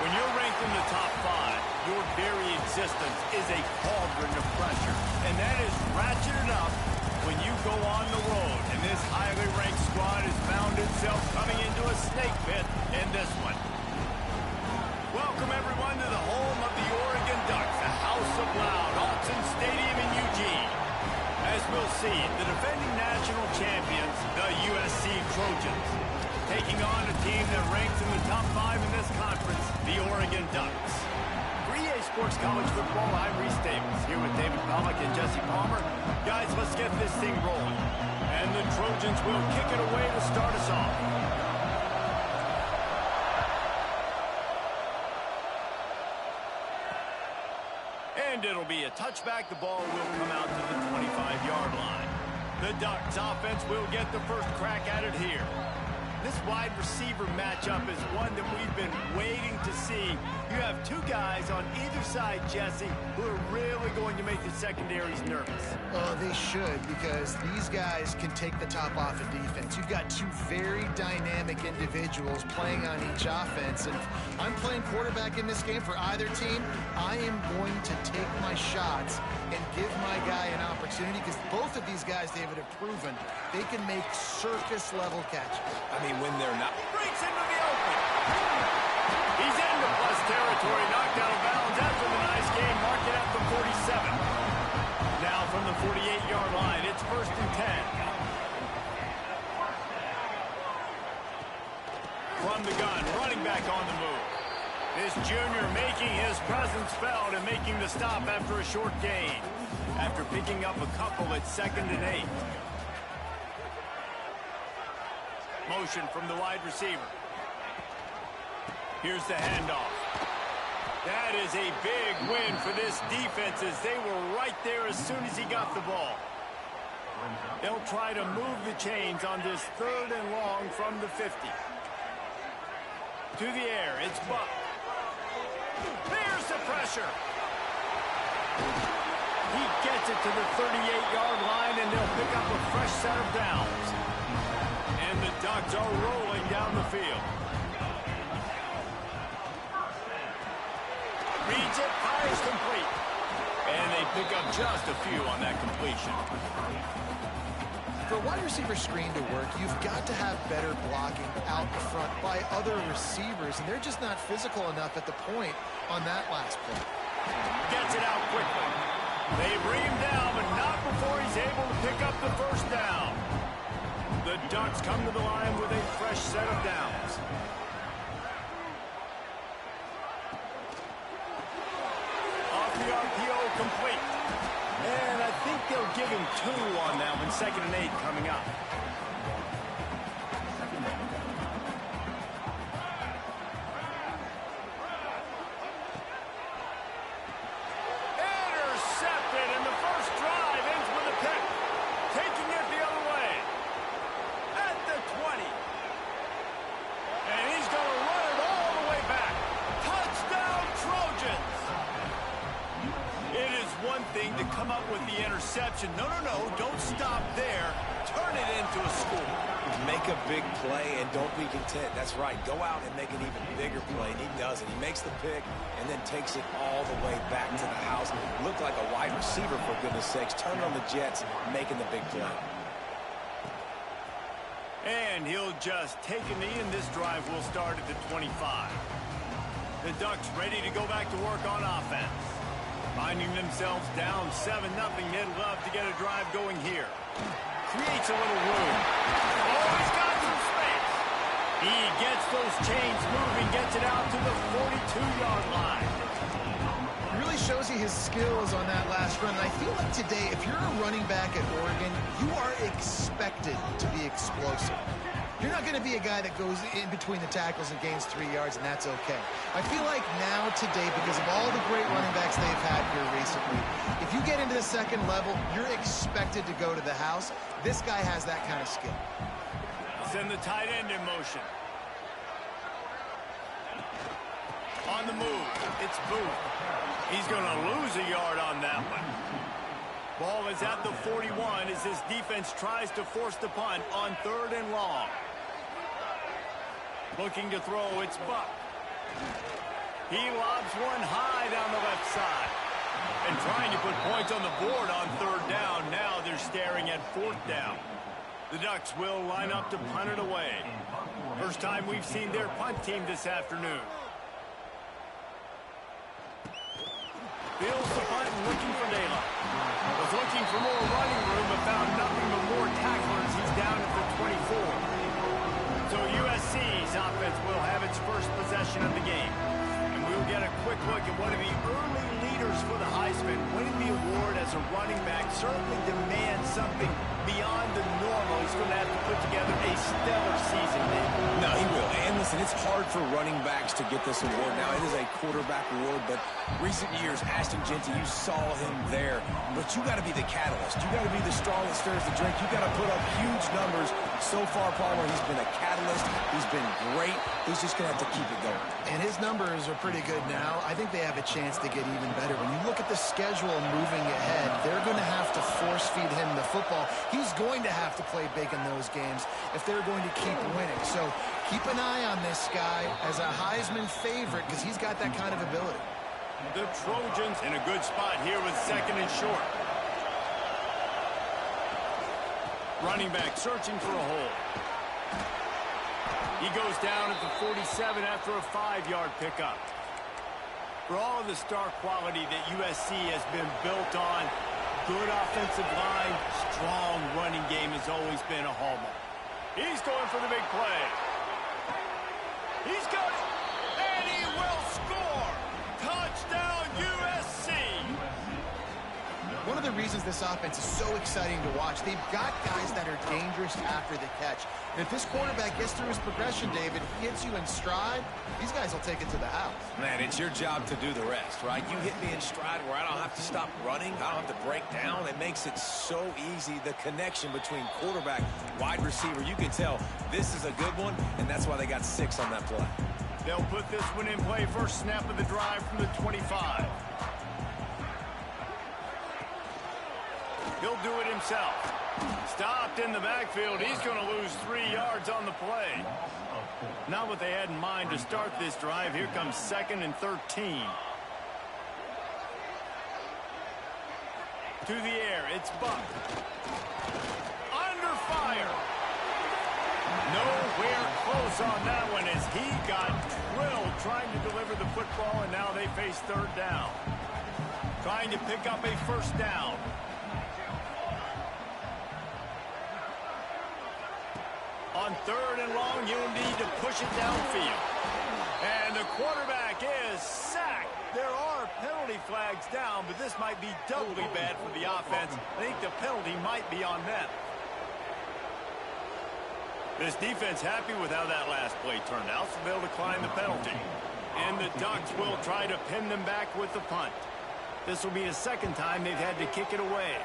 When you're ranked in the top 5, your very existence is a cauldron of pressure. And that is ratcheted up when you go on the road. And this highly ranked squad has found itself coming into a snake pit in this one. Welcome, everyone, to the home of the Oregon Ducks, the House of Loud, Autzen Stadium in Eugene. As we'll see, the defending national champions, the USC Trojans, taking on a team that ranks in the top 5 in this conference, the Oregon Ducks. For EA Sports College Football, I'm Reese Davis, here with David Pollack and Jesse Palmer. Guys, let's get this thing rolling. And the Trojans will kick it away to start us off. And it'll be a touchback. The ball will come out to the 25-yard line. The Ducks offense will get the first crack at it here. This wide receiver matchup is one that we've been waiting to see. You have two guys on either side, Jesse, who are really going to make the secondaries nervous. Oh, they should, because these guys can take the top off of defense. You've got two very dynamic individuals playing on each offense, and I'm playing quarterback in this game for either team. I am going to take my shots and give my guy an opportunity, because both of these guys, David, have proven they can make circus-level catches. I mean, when they're not. Breaks into the open. He's into plus territory, knocked out of bounds after the nice game, marked it at the 47. Now from the 48-yard line, it's 1st and 10. From the gun, running back on the move. This junior making his presence felt and making the stop after a short gain. After picking up a couple at 2nd and 8. Motion from the wide receiver. Here's the handoff. That is a big win for this defense, as they were right there as soon as he got the ball. They'll try to move the chains on this 3rd and long from the 50. To the air, it's Buck. There's the pressure. He gets it to the 38-yard line, and they'll pick up a fresh set of downs. And the Ducks are rolling down the field. Reads it, fires complete. And they pick up just a few on that completion. For a wide receiver screen to work, you've got to have better blocking out the front by other receivers, and they're just not physical enough at the point on that last play. Gets it out quickly. They bring him down, but not before he's able to pick up the first down. The Ducks come to the line with a fresh set of downs. Off the RPO, complete. And I think they'll give him 2 on that one. 2nd and 8 coming up. Intercepted, and the first drive ends with a pick. Taking it the other way. At the 20. And he's going to run it all the way back. Touchdown, Trojans! It is one thing to come up with the interception. No, don't stop there. Turn it into a score. Make a big play and don't be content. That's right. Go out and make an even bigger play, and he does it. He makes the pick and then takes it all the way back to the house. Looked like a wide receiver, for goodness sakes. Turn on the Jets, making the big play. And he'll just take a knee, and this drive will start at the 25. The Ducks ready to go back to work on offense. Finding themselves down 7-0, they'd love to get a drive going here. Creates a little room. Oh, he's got some space. He gets those chains moving, gets it out to the 42-yard line. It really shows you his skills on that last run. And I feel like today, if you're a running back at Oregon, you are expected to be explosive. You're not going to be a guy that goes in between the tackles and gains 3 yards, and that's okay. I feel like now today, because of all the great running backs they've had here recently, if you get into the 2nd level, you're expected to go to the house. This guy has that kind of skill. Send the tight end in motion. On the move, it's Booth. He's going to lose a yard on that one. Ball is at the 41 as this defense tries to force the punt on 3rd and long. Looking to throw, it's Buck. He lobs one high down the left side. And trying to put points on the board on third down. Now they're staring at fourth down. The Ducks will line up to punt it away. First time we've seen their punt team this afternoon. Fields the punt and looking for Dela. Was looking for more running room, but found nothing but more tacklers. He's down at the 24. So USC's offense will have its first possession of the game. And we'll get a quick look at one of the early leaders for the Heisman. Winning the award as a running back certainly demands something beyond the normal. He's going to have to put together a stellar season, Dave. No, he will. And listen, it's hard for running backs to get this award. Now, it is a quarterback award, but recent years, Ashton Genty, you saw him there. But you got to be the catalyst. You got to be the straw that stirs the drink. You got to put up huge numbers. So far, Palmer, he's been a catalyst. He's been great. He's just going to have to keep it going. And his numbers are pretty good now. I think they have a chance to get even better. When you look at the schedule moving ahead, they're going to have to force feed him the football. He's going to have to play big in those games if they're going to keep winning. So keep an eye on this guy as a Heisman favorite because he's got that kind of ability. The Trojans in a good spot here with second and short. Running back searching for a hole. He goes down at the 47 after a 5-yard pickup. For all of the star quality that USC has been built on, good offensive line, strong running game has always been a hallmark. He's going for the big play. He's got it, and he will score. Touchdown, USC. One of the reasons this offense is so exciting to watch, they've got guys that are dangerous after the catch. And if this quarterback gets through his progression, David, he hits you in stride, these guys will take it to the house. Man, it's your job to do the rest, right? You hit me in stride where I don't have to stop running. I don't have to break down. It makes it so easy, the connection between quarterback, wide receiver. You can tell this is a good one, and that's why they got 6 on that play. They'll put this one in play. First snap of the drive from the 25. He'll do it himself. Stopped in the backfield. He's going to lose 3 yards on the play. Not what they had in mind to start this drive. Here comes 2nd and 13. To the air. It's Buck. Under fire. Nowhere close on that one as he got drilled trying to deliver the football, and now they face third down. Trying to pick up a first down. On 3rd and long, you'll need to push it downfield. And the quarterback is sacked. There are penalty flags down, but this might be doubly bad for the offense. I think the penalty might be on them. This defense happy with how that last play turned out, so they'll decline the penalty. And the Ducks will try to pin them back with the punt. This will be the 2nd time they've had to kick it away.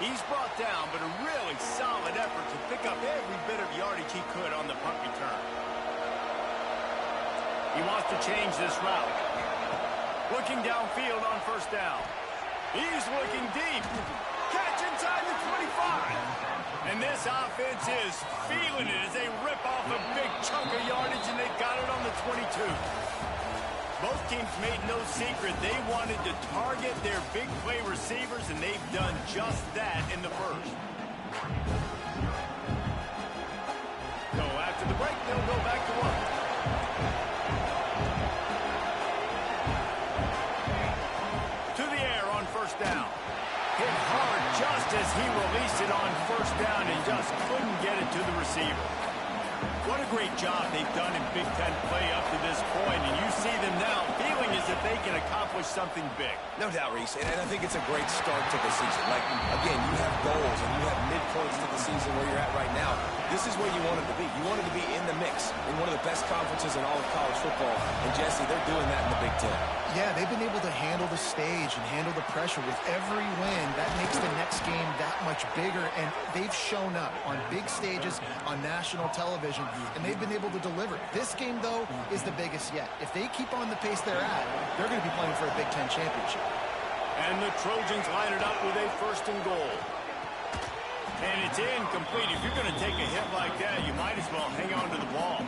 He's brought down, but a really solid effort to pick up every bit of yardage he could on the punt return. He wants to change this route. Looking downfield on first down. He's looking deep. Catch inside the 25. And this offense is feeling it as they rip off a big chunk of yardage, and they got it on the 22. Both teams made no secret they wanted to target their big play receivers, and they've done just that in the first. So after the break, they'll go back to work. To the air on first down. Hit hard just as he released it on first down and just couldn't get it to the receiver. What a great job they've done in Big Ten play up to this point, and you see them now feeling as if they can accomplish something big. No doubt, Reese, and I think it's a great start to the season. Like, again, you have goals and you have midpoints to the season where you're at right now. This is where you wanted to be. You wanted to be in the mix in one of the best conferences in all of college football, and Jesse, they're doing that in the Big Ten. Yeah, they've been able to handle the stage and handle the pressure with every win. That makes the next game that much bigger, and they've shown up on big stages on national television, and they've been able to deliver. This game, though, is the biggest yet. If they keep on the pace they're at, they're going to be playing for a Big Ten championship. And the Trojans line it up with a 1st and goal. And it's incomplete. If you're going to take a hit like that, you might as well hang on to the ball.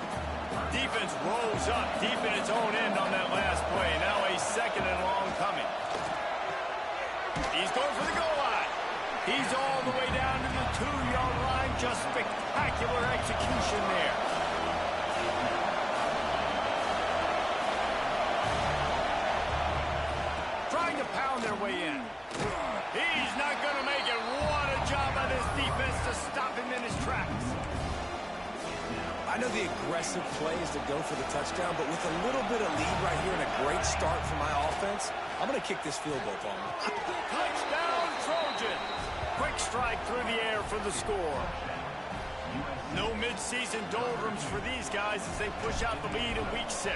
Defense rolls up deep in its own end on that last play. Now a second and long coming. He's going for the goal line. He's all the way down to the 2-yard line. Just spectacular execution there. Trying to pound their way in. He's not going to make it. What a job by this defense to stop him in his tracks. I know the aggressive play is to go for the touchdown, but with a little bit of lead right here and a great start for my offense, I'm going to kick this field goal, Palmer. Touchdown, Trojans. Quick strike through the air for the score. No midseason doldrums for these guys as they push out the lead in week 6.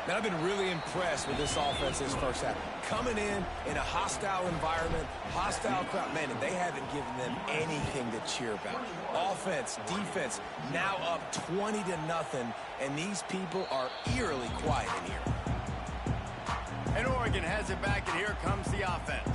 Man, I've been really impressed with this offense this first half. Coming in a hostile environment, hostile crowd. Man, and they haven't given them anything to cheer about. Offense, defense, now up 20-0, and these people are eerily quiet in here. And Oregon has it back, and here comes the offense.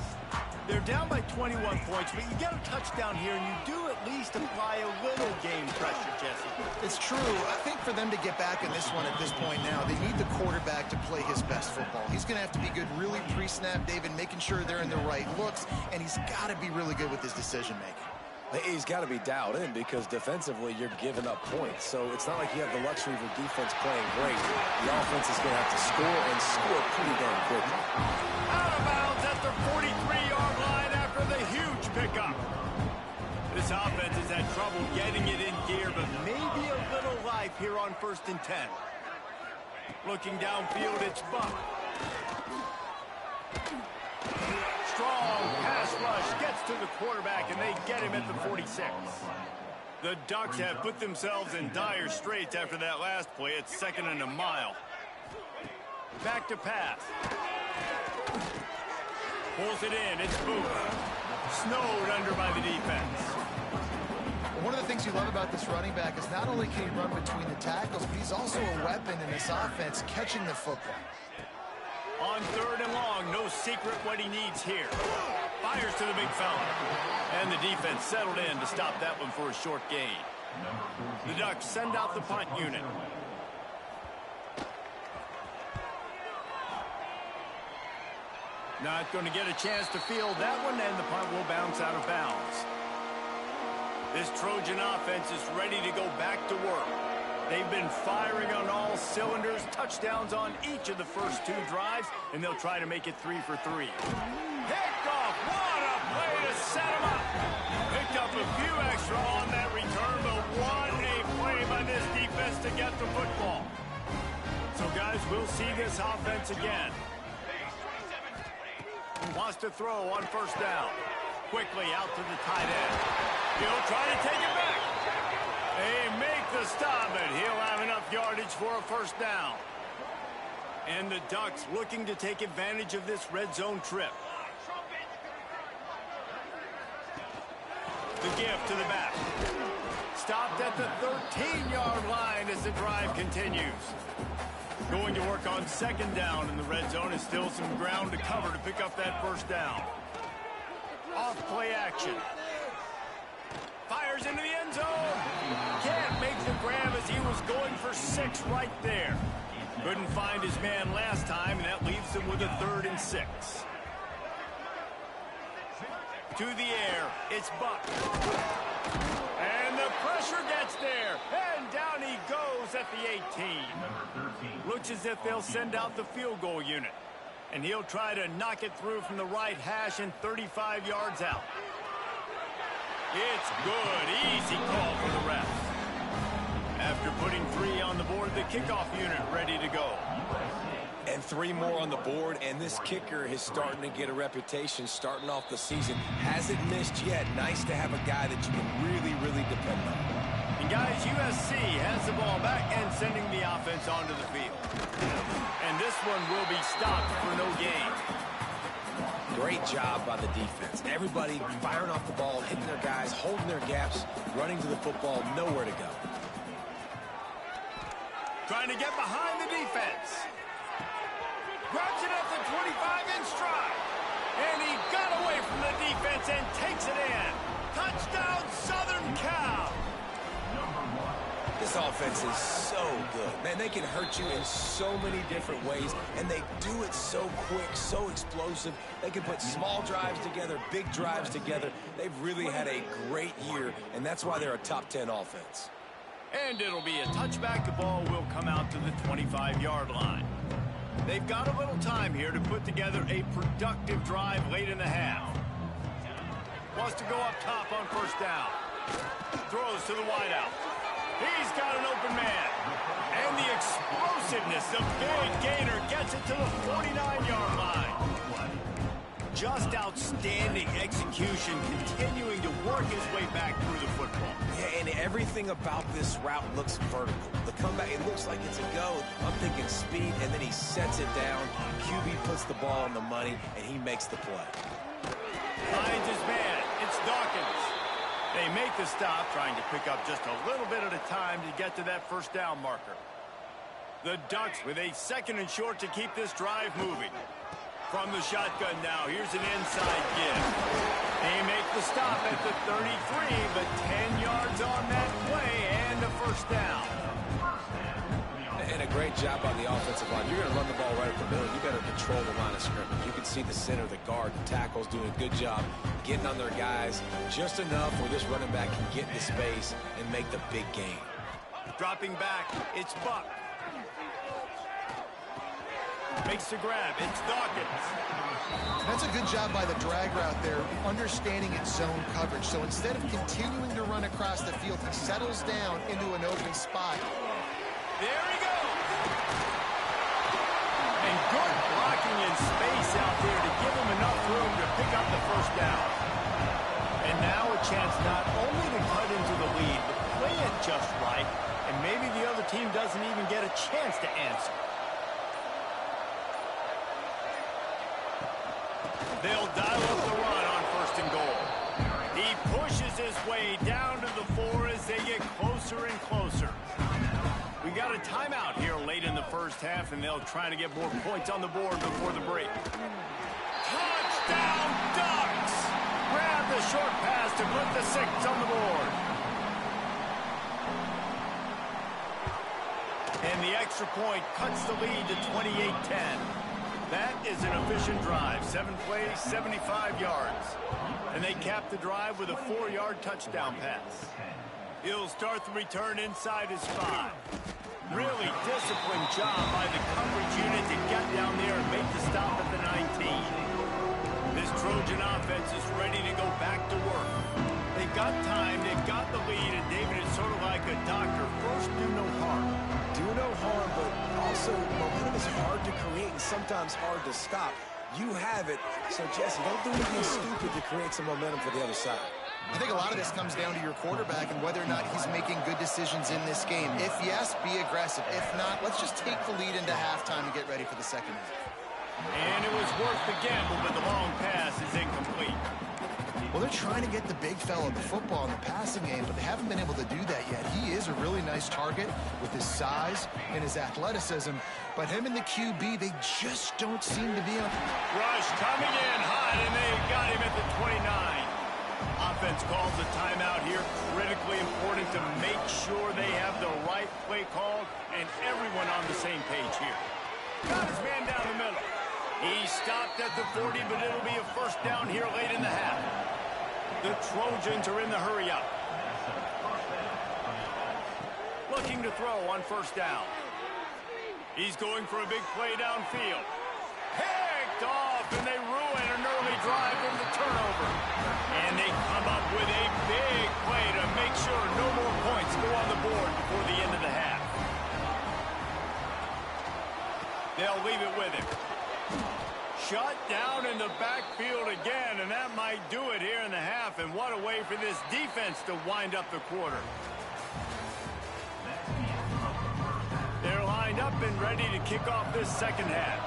They're down by 21 points, but you get a touchdown here, and you do at least apply a little game pressure, Jesse. It's true. I think for them to get back in this one at this point now, they need the quarterback to play his best football. He's going to have to be good really pre-snap, David, making sure they're in the right looks, and he's got to be really good with his decision-making. He's got to be dialed in because defensively you're giving up points. So it's not like you have the luxury of your defense playing great. The offense is going to have to score and score pretty darn quickly. Out of bounds at the 43-yard line after the huge pickup. This offense has had trouble getting it in gear, but maybe a little life here on 1st and 10. Looking downfield, it's Buck. Strong pass rush gets to the quarterback, and they get him at the 46. The Ducks have put themselves in dire straits after that last play. It's 2nd and a mile. Back to pass. Pulls it in. It's Booth. Snowed under by the defense. One of the things you love about this running back is not only can he run between the tackles, but he's also a weapon in this offense catching the football. On 3rd and long, no secret what he needs here. Fires to the big fella. And the defense settled in to stop that one for a short gain. The Ducks send out the punt unit. Not going to get a chance to field that one, and the punt will bounce out of bounds. This Trojan offense is ready to go back to work. They've been firing on all cylinders, touchdowns on each of the first 2 drives, and they'll try to make it 3 for 3. Picked off. What a play to set him up. Picked up a few extra on that return, but what a play by this defense to get the football. So, guys, we'll see this offense again. Wants to throw on 1st down. Quickly out to the tight end. He'll try to take it back. They make the stop, and he'll have enough yardage for a 1st down. And the Ducks looking to take advantage of this red zone trip. The give to the back. Stopped at the 13-yard line as the drive continues. Going to work on 2nd down in the red zone, and still some ground to cover to pick up that 1st down. Off play action. Fires into the end zone. Can't make the grab as he was going for 6 right there. Couldn't find his man last time, and that leaves him with a 3rd and 6. To the air, it's Buck. And the pressure gets there. And down he goes at the 18. Looks as if they'll send out the field goal unit. And he'll try to knock it through from the right hash and 35 yards out. It's good. Easy call for the ref. After putting 3 on the board, the kickoff unit ready to go. And 3 more on the board, and this kicker is starting to get a reputation starting off the season. Hasn't missed yet. Nice to have a guy that you can really, really depend on. And guys, USC has the ball back and sending the offense onto the field. And this one will be stopped for no gain. Great job by the defense. Everybody firing off the ball, hitting their guys, holding their gaps, running to the football, nowhere to go. Trying to get behind the defense. Grabs it at the 25 in stride. And he got away from the defense and takes it in. Touchdown, Southern Cal! This offense is so good. Man, they can hurt you in so many different ways, and they do it so quick, so explosive. They can put small drives together, big drives together. They've really had a great year, and that's why they're a top 10 offense. And it'll be a touchback. The ball will come out to the 25-yard line. They've got a little time here to put together a productive drive late in the half. Wants to go up top on first down. Throws to the wideout. He's got an open man. And the explosiveness, the big gainer, gets it to the 49-yard line. Just outstanding execution, continuing to work his way back through the football. Yeah, and everything about this route looks vertical. The comeback, it looks like it's a go. I'm thinking speed, and then he sets it down. QB puts the ball on the money, and he makes the play. Finds his man. It's Dawkins. They make the stop, trying to pick up just a little bit at a time to get to that first down marker. The Ducks with a 2nd and short to keep this drive moving. From the shotgun now, here's an inside give. They make the stop at the 33, but 10 yards on that play and a first down. And a great job by the offensive line. You're going to run the ball right up the middle. You better control the line of scrimmage. You can see the center, the guard, the tackles doing a good job getting on their guys just enough where this running back can get into space and make the big gain. Dropping back, it's Buck. Makes the grab, it's Dawkins. That's a good job by the drag route there, understanding its zone coverage. So instead of continuing to run across the field, he settles down into an open spot. There he goes. And good blocking in space out there to give him enough room to pick up the first down. And now a chance not only to cut into the lead, but play it just right, and maybe the other team doesn't even get a chance to answer. They'll dial up the run on 1st and goal. He pushes his way down to the 4 as they get closer and closer. We got a timeout here late in the first half, and they'll try to get more points on the board before the break. Touchdown, Ducks! Grab the short pass to put the 6 on the board. And the extra point cuts the lead to 28-10. That is an efficient drive. 7 plays, 75 yards. And they cap the drive with a 4-yard touchdown pass. He'll start the return inside his 5. Really disciplined job by the coverage unit to get down there and make the stop at the 19. This Trojan offense is ready to go back to work. They've got time, they've got the lead, and David is sort of like a doctor. First, do no harm. Do no harm, but also momentum is hard to create and sometimes hard to stop. You have it, so Jesse, don't do anything stupid to create some momentum for the other side. I think a lot of this comes down to your quarterback and whether or not he's making good decisions in this game. If yes, be aggressive. If not, let's just take the lead into halftime and get ready for the second half. And it was worth the gamble, but the long pass is incomplete. Well, they're trying to get the big fella the football in the passing game, but they haven't been able to do that yet. He is a really nice target with his size and his athleticism, but him and the QB, they just don't seem to be on. Rush coming in hot, and they got him at the 29. Offense calls a timeout here. Critically important to make sure they have the right play called and everyone on the same page here. Got his man down the middle. He stopped at the 40, but it'll be a first down here late in the half. The Trojans are in the hurry up. Looking to throw on first down. He's going for a big play downfield. Picked off, and they ruin an early drive with the turnover. And they come up with a big play to make sure no more points go on the board before the end of the half. They'll leave it with him. Shut down in the backfield again, and that might do it here in the half. And what a way for this defense to wind up the quarter. They're lined up and ready to kick off this second half.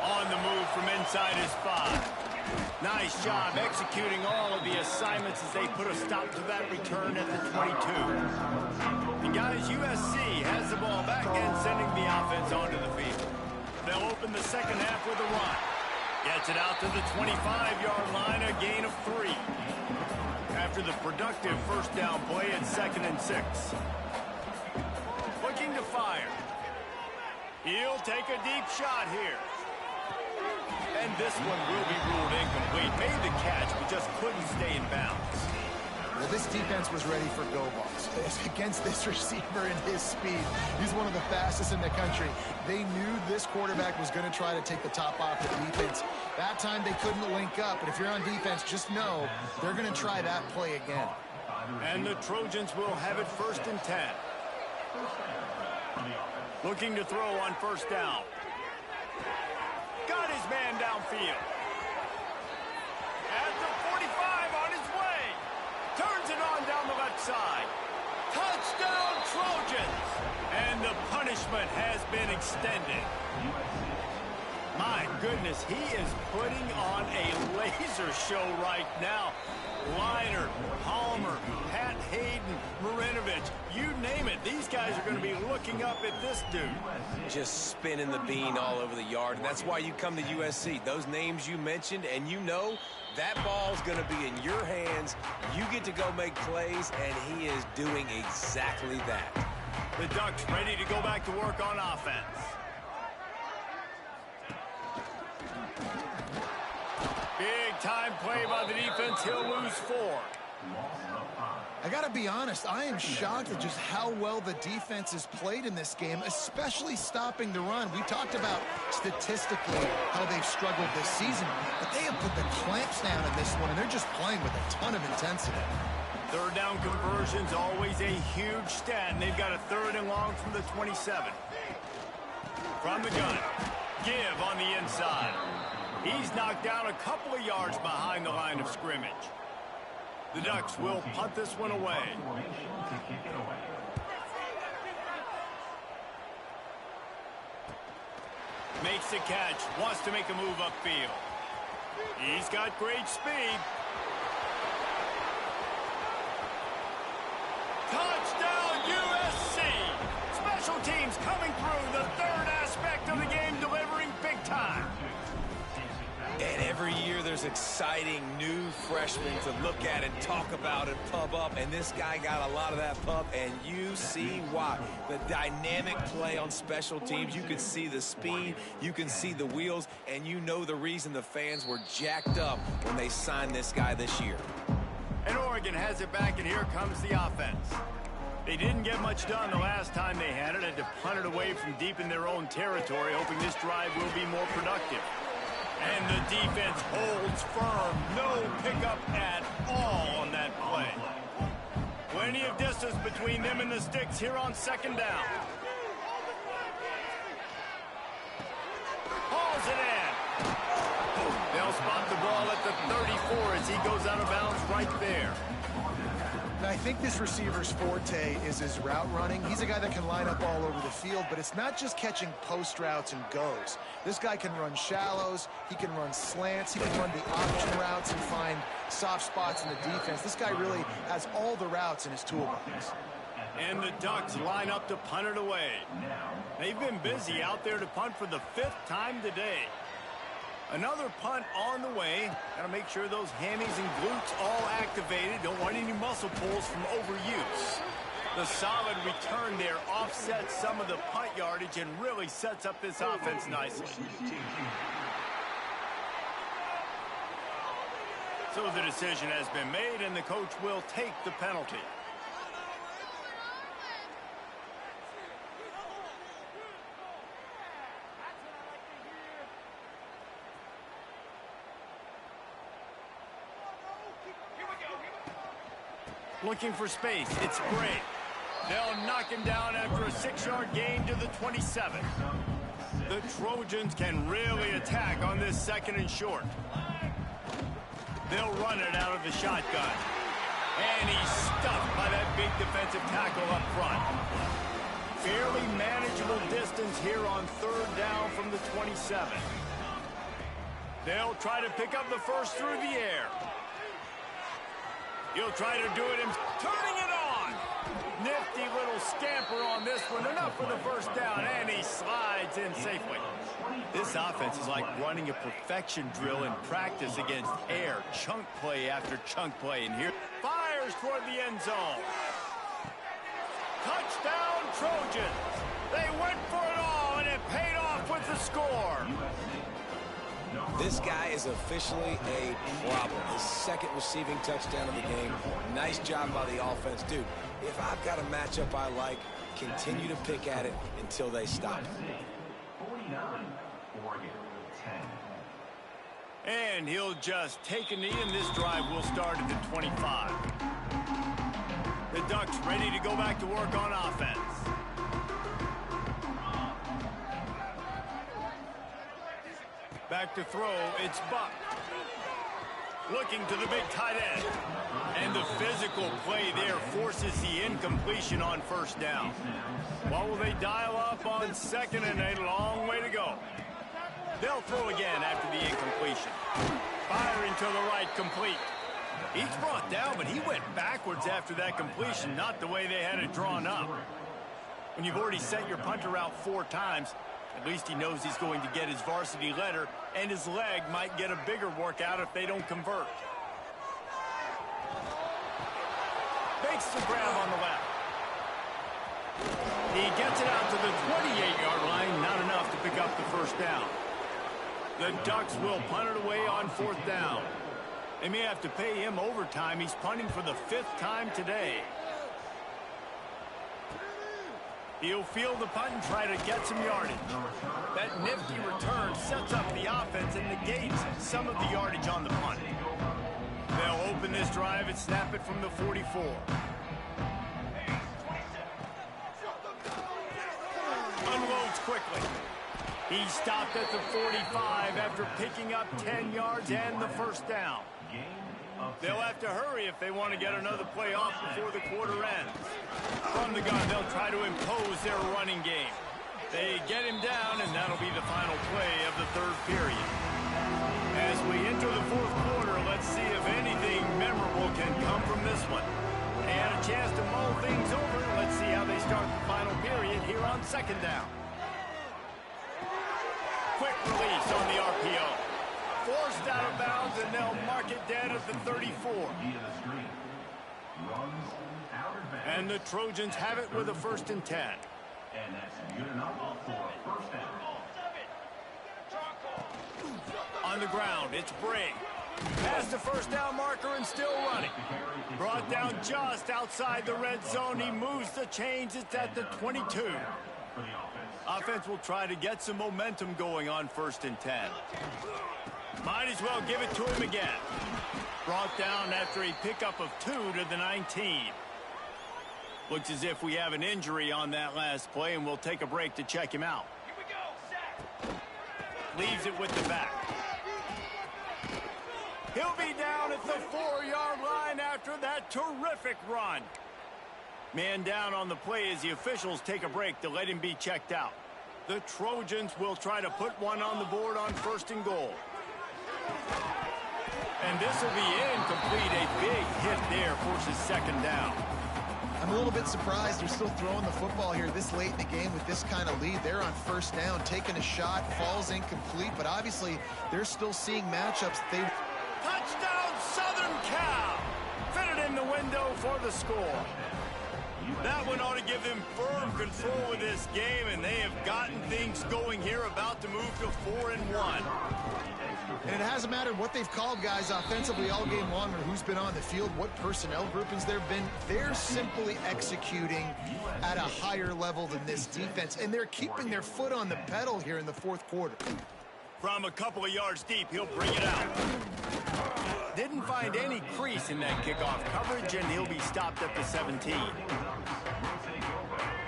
On the move from inside his 5. Nice job executing all of the assignments as they put a stop to that return at the 22. And guys, USC has the ball back and sending the offense onto the field. They'll open the second half with a run. Gets it out to the 25-yard line, a gain of 3. After the productive first down play at 2nd and 6. Looking to fire. He'll take a deep shot here. And this one will be ruled incomplete. Made the catch, but just couldn't stay in bounds. Well, this defense was ready for go balls. Against this receiver and his speed, he's one of the fastest in the country. They knew this quarterback was going to try to take the top off the defense. That time they couldn't link up, but if you're on defense, just know they're going to try that play again. And the Trojans will have it 1st and 10. Looking to throw on 1st down. Got his man downfield. At the 45 on his way. Turns it on down the left side. Touchdown, Trojans! And the punishment has been extended. My goodness, he is putting on a laser show right now. Liner, Palmer, Pat Hayden, Marinovich, you name it. These guys are going to be looking up at this dude. Just spinning the bean all over the yard, and that's why you come to USC. Those names you mentioned, and you know that ball's going to be in your hands. You get to go make plays, and he is doing exactly that. The Ducks ready to go back to work on offense. Big time play by the defense. He'll lose 4. I got to be honest, I am shocked at just how well the defense has played in this game, especially stopping the run. We talked about statistically how they've struggled this season, but they have put the clamps down in this one, and they're just playing with a ton of intensity. 3rd down conversion's always a huge stat, and they've got a 3rd and long from the 27. From the gun, give on the inside. He's knocked down a couple of yards behind the line of scrimmage. The Ducks will punt this one away. Makes the catch, wants to make a move upfield. He's got great speed. Touchdown, USC! Special teams coming through, the 3rd aspect of the game, delivering big time. And every year there's exciting new freshmen to look at and talk about and pub up. And this guy got a lot of that pub, and you see why. The dynamic play on special teams. You can see the speed, you can see the wheels, and you know the reason the fans were jacked up when they signed this guy this year. And Oregon has it back, and here comes the offense. They didn't get much done the last time they had to punt it away from deep in their own territory, hoping this drive will be more productive. And the defense holds firm. No pickup at all on that play. Plenty of distance between them and the sticks here on 2nd down. Hauls it in. They'll spot the ball at the 34 as he goes out of bounds right there. Now, I think this receiver's forte is his route running. He's a guy that can line up all over the field, but it's not just catching post routes and goes. This guy can run shallows, he can run slants, he can run the option routes and find soft spots in the defense. This guy really has all the routes in his toolbox. And the Ducks line up to punt it away. They've been busy out there to punt for the 5th time today. Another punt on the way. Got to make sure those hammies and glutes all activated. Don't want any muscle pulls from overuse. The solid return there offsets some of the punt yardage and really sets up this offense nicely. So the decision has been made, and the coach will take the penalty. Looking for space. It's Gray. They'll knock him down after a 6-yard gain to the 27. The Trojans can really attack on this 2nd and short. They'll run it out of the shotgun. And he's stuffed by that big defensive tackle up front. Fairly manageable distance here on 3rd down from the 27. They'll try to pick up the first through the air. He'll try to do it and turning it on. Nifty little scamper on this one. Enough for the first down, and he slides in safely. This offense is like running a perfection drill in practice against air. Chunk play after chunk play. And here, fires toward the end zone. Touchdown, Trojans. They went for it all, and it paid off with the score. This guy is officially a problem. His second receiving touchdown of the game. Nice job by the offense. Dude, if I've got a matchup I like, continue to pick at it until they stop. 49, Oregon, 10. And he'll just take a knee, and this drive will start at the 25. The Ducks ready to go back to work on offense. Back to throw, it's Buck. Looking to the big tight end. And the physical play there forces the incompletion on first down. What will they dial up on second, and a long way to go? They'll throw again after the incompletion. Firing to the right, complete. He's brought down, but he went backwards after that completion, not the way they had it drawn up. When you've already sent your punter out 4 times, at least he knows he's going to get his varsity letter, and his leg might get a bigger workout if they don't convert. Makes the grab on the left. He gets it out to the 28-yard line, not enough to pick up the first down. The Ducks will punt it away on 4th down. They may have to pay him overtime. He's punting for the 5th time today. He'll field the punt and try to get some yardage. That nifty return sets up the offense and negates some of the yardage on the punt. They'll open this drive and snap it from the 44. Unloads quickly. He stopped at the 45 after picking up 10 yards and the first down. They'll have to hurry if they want to get another play off before the quarter ends. From the gun, they'll try to impose their running game. They get him down, and that'll be the final play of the 3rd period. As we enter the 4th quarter, let's see if anything memorable can come from this one. They had a chance to mull things over. Let's see how they start the final period here on 2nd down. Quick release on the RPO. Forced out of bounds, and they'll mark it dead at the 34. And the Trojans have it with a 1st and 10. And that's good enough for 1st down. On the ground, it's Bray. Past the 1st down marker and still running. Brought down just outside the red zone. He moves the chains. It's at the 22. Offense will try to get some momentum going on 1st and 10. Might as well give it to him again. Brought down after a pickup of 2 to the 19. Looks as if we have an injury on that last play, and we'll take a break to check him out. Here we go, sack. Leaves it with the back. He'll be down at the 4-yard line after that terrific run. Man down on the play as the officials take a break to let him be checked out. The Trojans will try to put one on the board on 1st and goal. And this will be incomplete. A big hit there forces 2nd down. I'm a little bit surprised they're still throwing the football here this late in the game with this kind of lead. They're on 1st down, taking a shot, falls incomplete, but obviously they're still seeing matchups. Touchdown, Southern Cal! Fitted in the window for the score. That one ought to give them firm control of this game, and they have gotten things going here, about to move to 4-1. And it hasn't mattered what they've called guys offensively all game long or who's been on the field, what personnel groupings there have been. They're simply executing at a higher level than this defense, and they're keeping their foot on the pedal here in the 4th quarter. From a couple of yards deep, he'll bring it out. Didn't find any crease in that kickoff coverage, and he'll be stopped at the 17.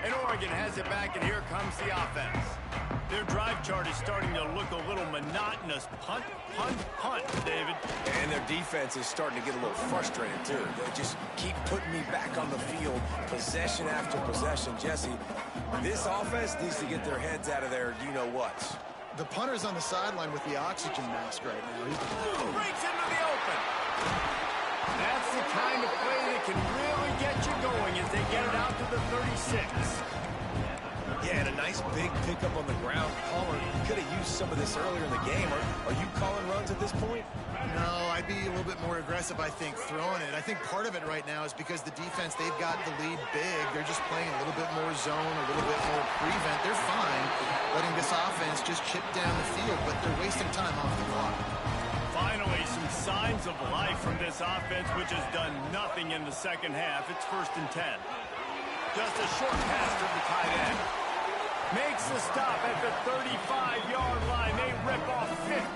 And Oregon has it back, and here comes the offense. Their drive chart is starting to look a little monotonous. Punt, punt, punt, David. And their defense is starting to get a little frustrated, too. They just keep putting me back on the field, possession after possession. Jesse, this offense needs to get their heads out of their you-know-whats. The punter's on the sideline with the oxygen mask right now. Breaks into the open. That's the kind of play that can really get you going as they get it out to the 36. Yeah, and a Nice big pickup on the ground. Palmer could have used some of this earlier in the game. Are you calling runs at this point? No, I'd be a little bit more aggressive, I think, throwing it. I think part of it right now is because the defense, they've got the lead big. They're just playing a little bit more zone, a little bit more prevent. They're fine letting this offense just chip down the field, but they're wasting time off the clock. Finally, some signs of life from this offense, which has done nothing in the second half. It's 1st and 10. Just a short pass to the tight end. Makes the stop at the 35-yard line. They rip off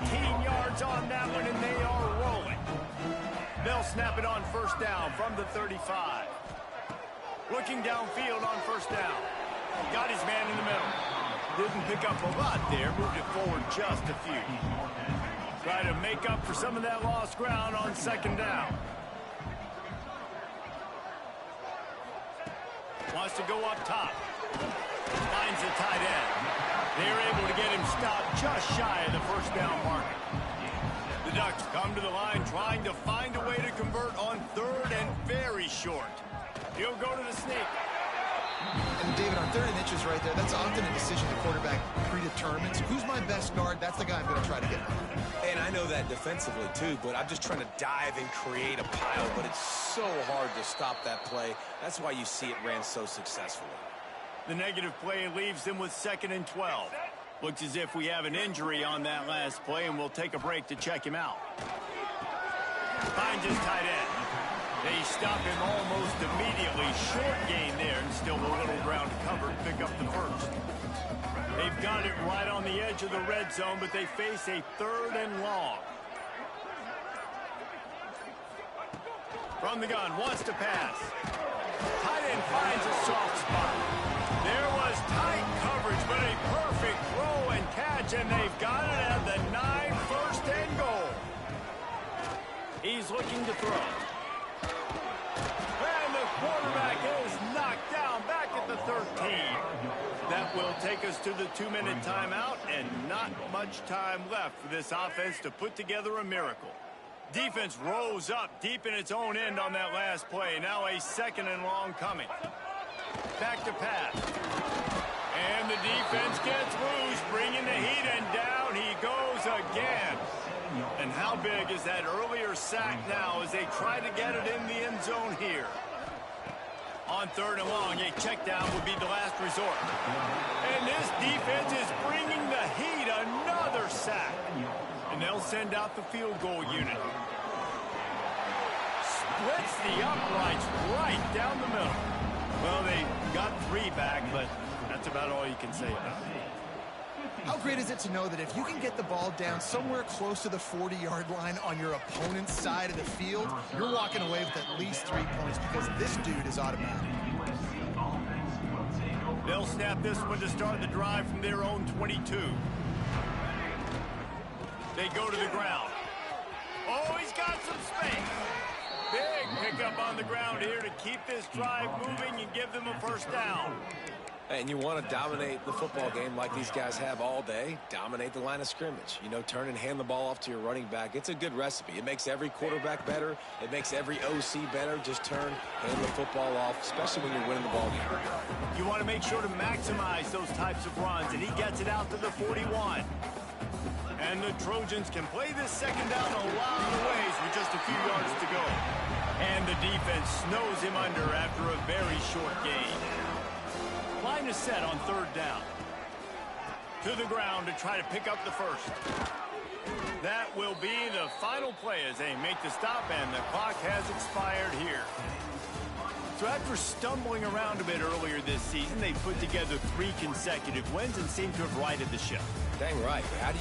15 yards on that one, and they are rolling. They'll snap it on 1st down from the 35. Looking downfield on 1st down. Got his man in the middle. Didn't pick up a lot there. Moved it forward just a few. Try to make up for some of that lost ground on 2nd down. Wants to go up top. Finds the tight end. They're able to get him stopped just shy of the 1st down marker. The Ducks come to the line trying to find a way to convert on 3rd and very short. He'll go to the sneak. And David, on 3rd and inches right there, that's often a decision the quarterback predetermines. Who's my best guard? That's the guy I'm going to try to get. And I know that defensively too, but I'm just trying to dive and create a pile, but it's so hard to stop that play. That's why you see it ran so successfully. The negative play leaves them with 2nd and 12. Looks as if we have an injury on that last play, and we'll take a break to check him out. Finds his tight end. They stop him almost immediately. Short gain there, and still a little ground to cover to pick up the 1st. They've got it right on the edge of the red zone, but they face a 3rd and long. From the gun, wants to pass. Tight end finds a soft spot. There was tight coverage, but a perfect throw and catch, and they've got it at the 9, 1st and goal. He's looking to throw. And the quarterback is knocked down back at the 13. That will take us to the 2-minute timeout, and not much time left for this offense to put together a miracle. Defense rose up deep in its own end on that last play. Now a 2nd and long coming. Back to pass. And the defense gets loose, bringing the heat, and down he goes again. And how big is that earlier sack now as they try to get it in the end zone here? On 3rd and long, a check down would be the last resort. And this defense is bringing the heat. Another sack. And they'll send out the field goal unit. Splits the uprights right down the middle. Well, they got 3 back, but that's about all you can say about it. How great is it to know that if you can get the ball down somewhere close to the 40-yard line on your opponent's side of the field, you're walking away with at least 3 points because this dude is automatic. They'll snap this one to start the drive from their own 22. They go to the ground. Oh, he's got some space. Big pickup on the ground here to keep this drive moving and give them a 1st down. And you want to dominate the football game like these guys have all day. Dominate the line of scrimmage. You know, turn and hand the ball off to your running back. It's a good recipe. It makes every quarterback better. It makes every OC better. Just turn, hand the football off, especially when you're winning the ball game. You want to make sure to maximize those types of runs, and he gets it out to the 41. And the Trojans can play this 2nd down a lot of ways with just a few yards to go. And the defense snows him under after a very short gain. Line is set on 3rd down. To the ground to try to pick up the 1st. That will be the final play as they make the stop, and the clock has expired here. So after stumbling around a bit earlier this season, they put together 3 consecutive wins and seem to have righted the ship. Dang right. How do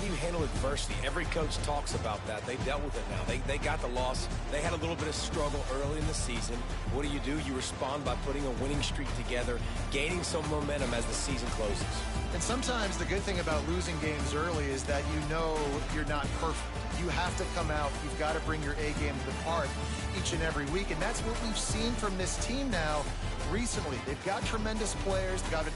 you handle adversity? Every coach talks about that. They dealt with it now. They got the loss. They had a little bit of struggle early in the season. What do? You respond by putting a winning streak together, gaining some momentum as the season closes. And sometimes the good thing about losing games early is that you know you're not perfect. You have to come out. You've got to bring your A game to the park each and every week. And that's what we've seen from this team now recently. They've got tremendous players. They've got